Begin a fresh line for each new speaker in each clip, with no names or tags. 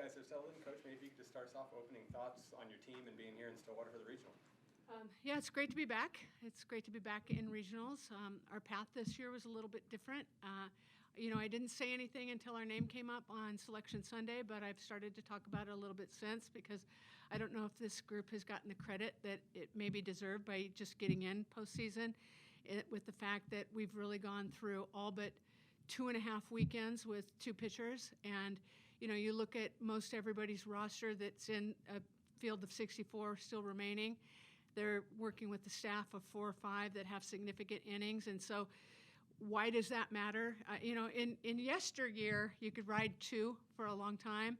guys have settled in. Coach, maybe if you could just start us off opening thoughts on your team and being here in Stillwater for the regional.
Yeah, it's great to be back. It's great to be back in regionals. Our path this year was a little bit different. I didn't say anything until our name came up on Selection Sunday, but I've started to talk about it a little bit since because I don't know if this group has gotten the credit that it maybe deserved by just getting in postseason, with the fact that we've really gone through all but 2.5 weekends with 2 pitchers. And, you look at most everybody's roster that's in a field of 64 still remaining. They're working with the staff of 4 or 5 that have significant innings. And so why does that matter? In yesteryear, you could ride 2 for a long time,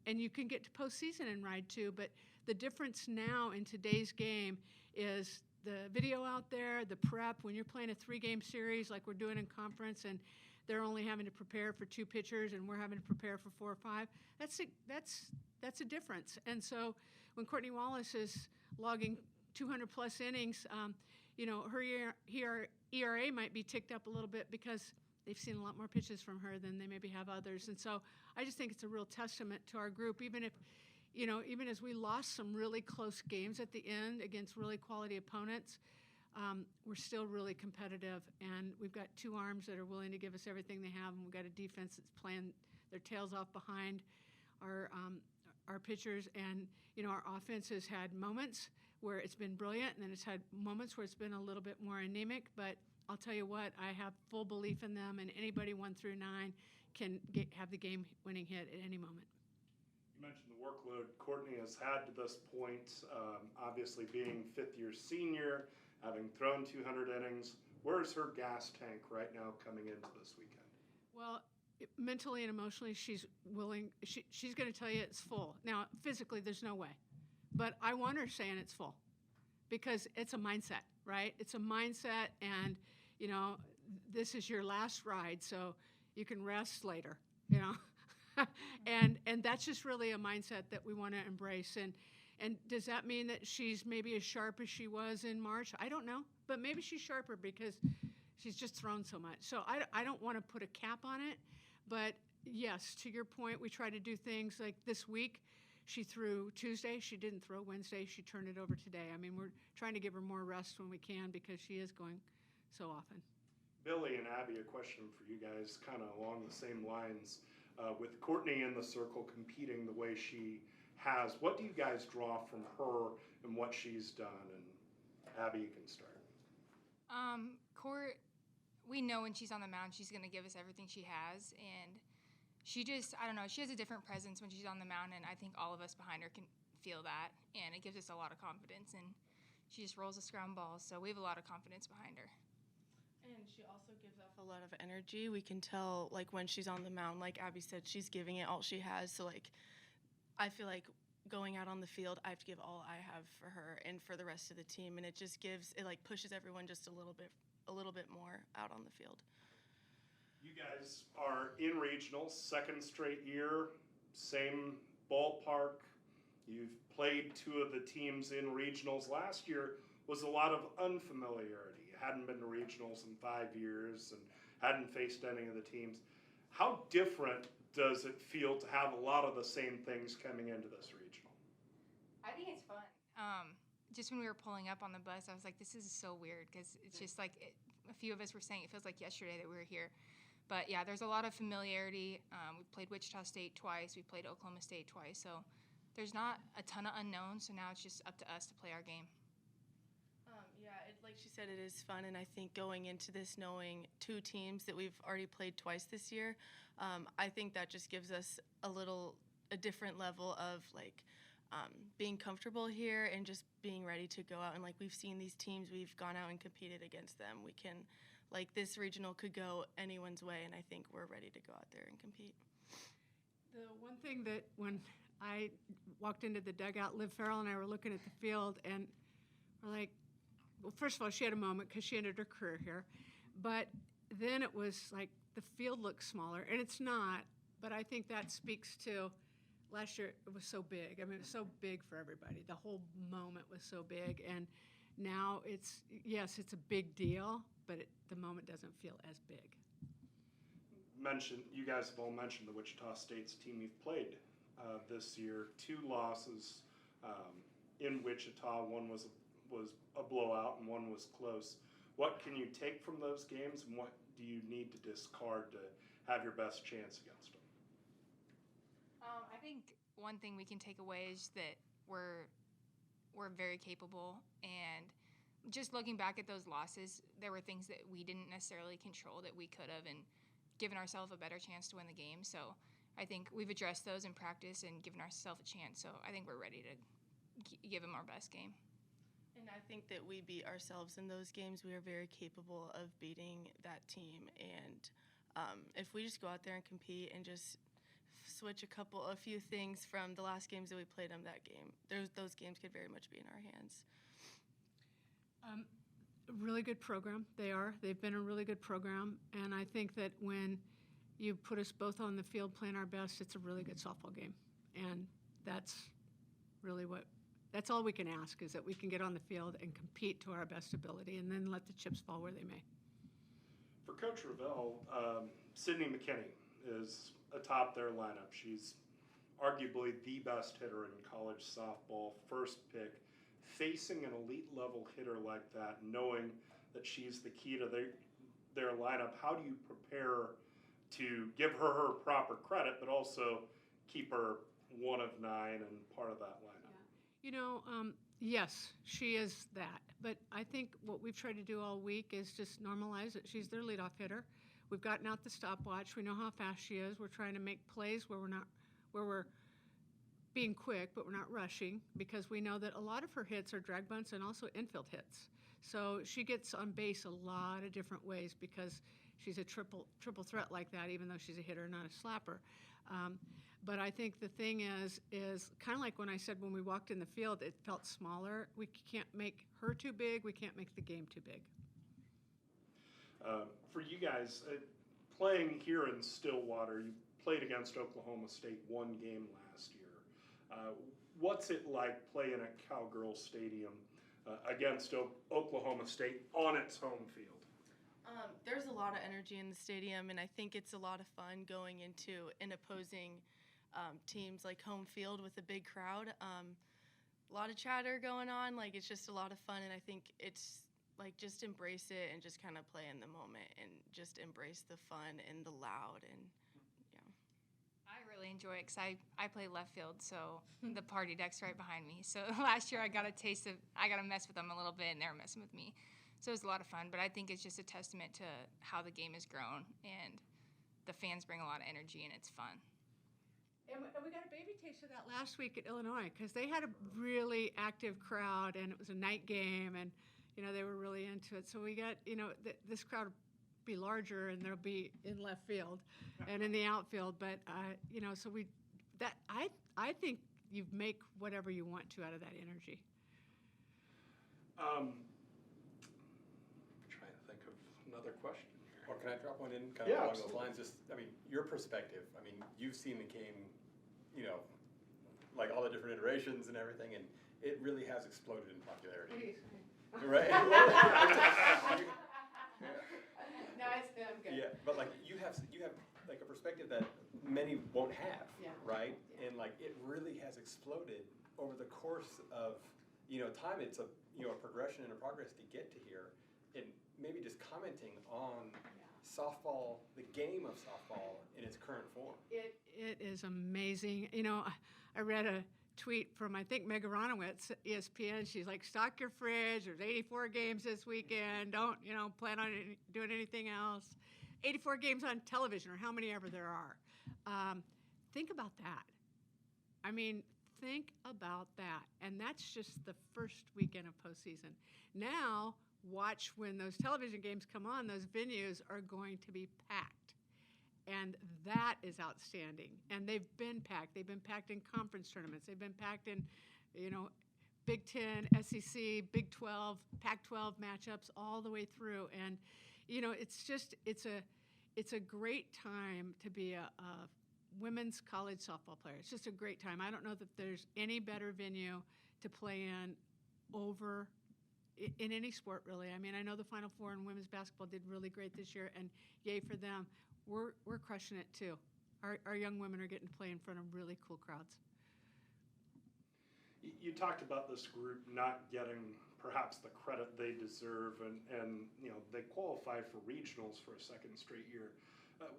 and you can get to postseason and ride 2. But the difference now in today's game is the video out there, the prep. When you're playing a 3-game series like we're doing in conference, and they're only having to prepare for 2 pitchers, and we're having to prepare for 4 or 5, that's a difference. And so when Courtney Wallace is logging 200-plus innings, her ERA might be ticked up a little bit because they've seen a lot more pitches from her than they maybe have others. And so I just think it's a real testament to our group, even as we lost some really close games at the end against really quality opponents, we're still really competitive, and we've got 2 arms that are willing to give us everything they have, and we've got a defense that's playing their tails off behind our pitchers. And our offense has had moments where it's been brilliant, and then it's had moments where it's been a little bit more anemic. But I'll tell you what, I have full belief in them, and anybody 1 through 9 can have the game-winning hit at any moment.
You mentioned the workload Courtney has had to this point, obviously being 5th-year senior, having thrown 200 innings. Where's her gas tank right now coming into this weekend?
Well, mentally and emotionally, she's willing. She's going to tell you it's full. Now, physically, there's no way. But I want her saying it's full because it's a mindset, right? It's a mindset, and, this is your last ride, so you can rest later, and that's just really a mindset that we want to embrace. And does that mean that she's maybe as sharp as she was in March? I don't know, but maybe she's sharper because she's just thrown so much. So I don't want to put a cap on it, but yes, to your point, we try to do things like this week. She threw Tuesday. She didn't throw Wednesday. She turned it over today. I mean, we're trying to give her more rest when we can because she is going so often.
Billy and Abby, a question for you guys kind of along the same lines. With Courtney in the circle competing the way she has, what do you guys draw from her and what she's done? And Abby, you can start.
Court, we know when she's on the mound, she's going to give us everything she has. And she just, I don't know, she has a different presence when she's on the mound, and I think all of us behind her can feel that. And it gives us a lot of confidence. And she just rolls the ground balls, so we have a lot of confidence behind her.
And she also gives off a lot of energy. We can tell, when she's on the mound, like Abby said, she's giving it all she has. So, I feel like going out on the field, I have to give all I have for her and for the rest of the team. And it just pushes everyone just a little bit more out on the field.
You guys are in regionals, 2nd straight year, same ballpark. You've played 2 of the teams in regionals. Last year was a lot of unfamiliarity. You hadn't been to regionals in 5 years and hadn't faced any of the teams. How different does it feel to have a lot of the same things coming into this regional?
I think it's fun. Just when we were pulling up on the bus, I was like, this is so weird because it's just a few of us were saying it feels like yesterday that we were here. But, yeah, there's a lot of familiarity. We played Wichita State twice. We played Oklahoma State twice. So there's not a ton of unknowns, so now it's just up to us to play our game.
Like she said, it is fun, and I think going into this knowing 2 teams that we've already played twice this year, I think that just gives us a different level of being comfortable here and just being ready to go out. And we've seen these teams, we've gone out and competed against them. We can, this regional could go anyone's way, and I think we're ready to go out there and compete.
The one thing that when I walked into the dugout, Liv Farrell and I were looking at the field, and we're like, well, first of all, she had a moment because she ended her career here. But then it was the field looks smaller, and it's not. But I think that speaks to last year it was so big. I mean, it was so big for everybody. The whole moment was so big. And now it's a big deal, but the moment doesn't feel as big.
You guys have all mentioned the Wichita State's team you've played this year, 2 losses in Wichita. One was a blowout and one was close. What can you take from those games, and what do you need to discard to have your best chance against them?
I think one thing we can take away is that we're very capable, and just looking back at those losses, there were things that we didn't necessarily control that we could have, and given ourselves a better chance to win the game. So I think we've addressed those in practice and given ourselves a chance. So I think we're ready to give them our best game.
And I think that we beat ourselves in those games. We are very capable of beating that team. And if we just go out there and compete and just switch a few things from the last games that we played them that game, those games could very much be in our hands.
A really good program. They've been a really good program. And I think that when you put us both on the field playing our best, it's a really good softball game. And that's really that's all we can ask, is that we can get on the field and compete to our best ability and then let the chips fall where they may.
For Coach Ravel, Sydney McKinney is atop their lineup. She's arguably the best hitter in college softball, first pick. Facing an elite level hitter like that, knowing that she's the key to their lineup, how do you prepare to give her proper credit, but also keep her one of 9 and part of that lineup?
Yes, she is that. But I think what we've tried to do all week is just normalize it. She's their leadoff hitter. We've gotten out the stopwatch. We know how fast she is. We're trying to make plays where we're being quick, but we're not rushing, because we know that a lot of her hits are drag bunts and also infield hits. So she gets on base a lot of different ways because she's a triple threat like that, even though she's a hitter, not a slapper. But I think the thing is kind of like when I said when we walked in the field, it felt smaller. We can't make her too big. We can't make the game too big.
For you guys, playing here in Stillwater, you played against Oklahoma State 1 game last year. What's it like playing at Cowgirl Stadium against Oklahoma State on its home field?
There's a lot of energy in the stadium, and I think it's a lot of fun going into an opposing teams like home field with a big crowd. A lot of chatter going on. Like, it's just a lot of fun, and I think it's like just embrace it and just kind of play in the moment and just embrace the fun and the loud. And
I really enjoy it because I play left field, so the party deck's right behind me. So last year I got to mess with them a little bit, and they were messing with me. So it was a lot of fun, but I think it's just a testament to how the game has grown, and the fans bring a lot of energy, and it's fun.
And we got a baby taste of that last week at Illinois, because they had a really active crowd, and it was a night game, and they were really into it. So we got this crowd will be larger, and they'll be in left field and in the outfield. But so I think you make whatever you want to out of that energy.
I'm trying to think of another question here.
Or can I drop one in kind of
Yeah,
along
absolutely.
those lines? Just, your perspective. You've seen the game, like all the different iterations and everything, and it really has exploded in popularity. Right?
No, I'm good.
Yeah, but like you have like a perspective that many won't have,
Yeah.
right? And like it really has exploded over the course of time. It's a progression and a progress to get to here, and maybe just commenting on softball, the game of softball in its current form.
It is amazing. I read a tweet from, I think, Meg Aronowitz at ESPN. She's like, stock your fridge. There's 84 games this weekend. Don't, plan on doing anything else. 84 games on television, or how many ever there are. Think about that. Think about that. And that's just the first weekend of postseason. Now, watch when those television games come on, those venues are going to be packed. And that is outstanding. And they've been packed. They've been packed in conference tournaments. They've been packed in, Big Ten, SEC, Big 12, Pac-12 matchups all the way through. And, it's a great time to be a women's college softball player. It's just a great time. I don't know that there's any better venue to play in any sport, really. I know the Final Four in women's basketball did really great this year, and yay for them. We're crushing it too. our young women are getting to play in front of really cool crowds.
You talked about this group not getting perhaps the credit they deserve, and you know they qualify for regionals for a second straight year.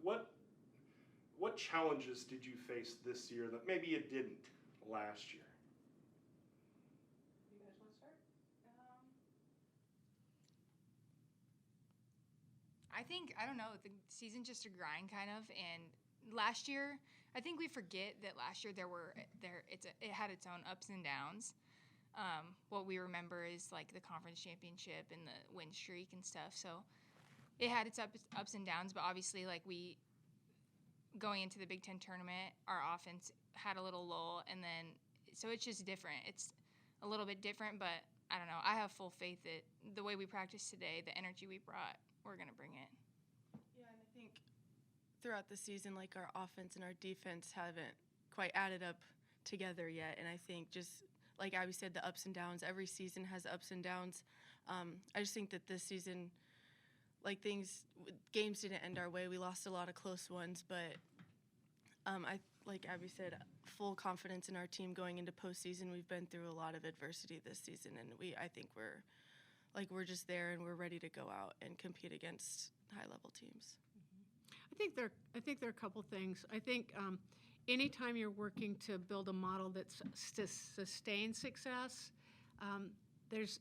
What challenges did you face this year that maybe you didn't last year?
You guys want to start? I think, I don't know, the season's just a grind kind of, and last year, I think we forget that last year it had its own ups and downs. What we remember is like the conference championship and the win streak and stuff. So it had its ups and downs, but obviously like going into the Big Ten tournament, our offense had a little lull, and then so it's just different. It's a little bit different, but I don't know. I have full faith that the way we practiced today, the energy we brought, we're gonna bring it.
Yeah, and I think throughout the season, like our offense and our defense haven't quite added up together yet. And I think just like Abby said, the ups and downs, every season has ups and downs. I just think that this season, like games didn't end our way. We lost a lot of close ones, but like Abby said, full confidence in our team going into postseason. We've been through a lot of adversity this season, and I think we're just there and we're ready to go out and compete against high-level teams.
I think there are a couple things. I think anytime you're working to build a model that's to sustain success, there's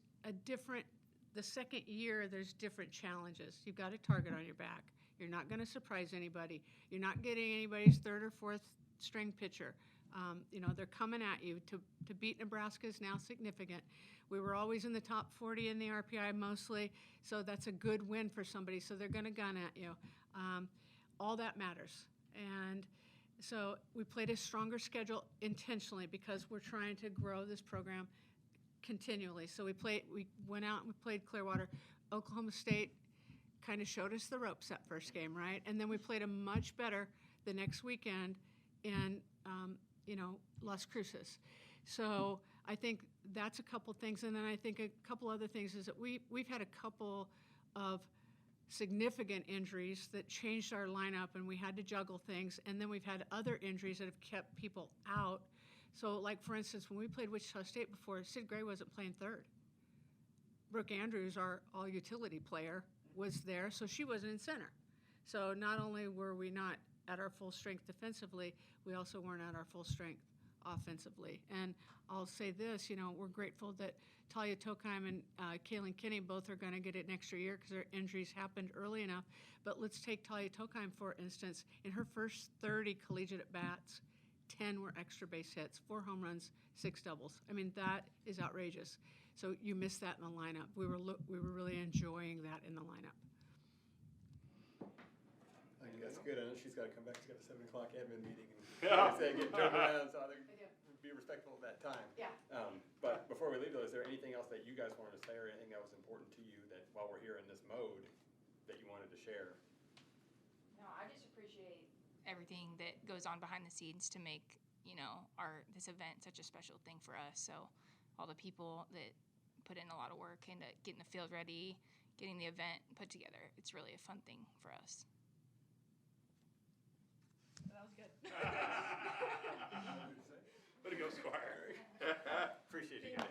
the second year, there's different challenges. You've got a target on your back. You're not going to surprise anybody. You're not getting anybody's third or fourth string pitcher. They're coming at you. To beat Nebraska is now significant. We were always in the top 40 in the RPI mostly, so that's a good win for somebody. So they're going to gun at you. All that matters. And so we played a stronger schedule intentionally because we're trying to grow this program continually. So we went out and we played Clearwater. Oklahoma State kind of showed us the ropes that first game, right? And then we played them much better the next weekend in Las Cruces. So I think that's a couple things. And then I think a couple other things is that we've had a couple of significant injuries that changed our lineup, and we had to juggle things. And then we've had other injuries that have kept people out. So, like, for instance, when we played Wichita State before, Sid Gray wasn't playing third. Brooke Andrews, our all-utility player, was there, so she wasn't in center. So not only were we not at our full strength defensively, we also weren't at our full strength offensively. And I'll say this, we're grateful that Talia Tokheim and Kaylin Kinney both are going to get an extra year because their injuries happened early enough. But let's take Talia Tokheim, for instance. In her first 30 collegiate at-bats, 10 were extra base hits, 4 home runs, 6 doubles. I mean, that is outrageous. So you missed that in the lineup. We were really enjoying that in the lineup.
I think that's good. I know she's got to come back. She's got a 7 o'clock admin meeting.
Yeah.
Say get turned around, so be respectful of that time.
Yeah.
But before we leave, though, is there anything else that you guys wanted to say, or anything that was important to you that while we're here in this mode that you wanted to share?
No, I just appreciate everything that goes on behind the scenes to make this event such a special thing for us. So all the people that put in a lot of work into getting the field ready, getting the event put together, it's really a fun thing for us.
That was good.
Way to go, Squire.
Appreciate you guys.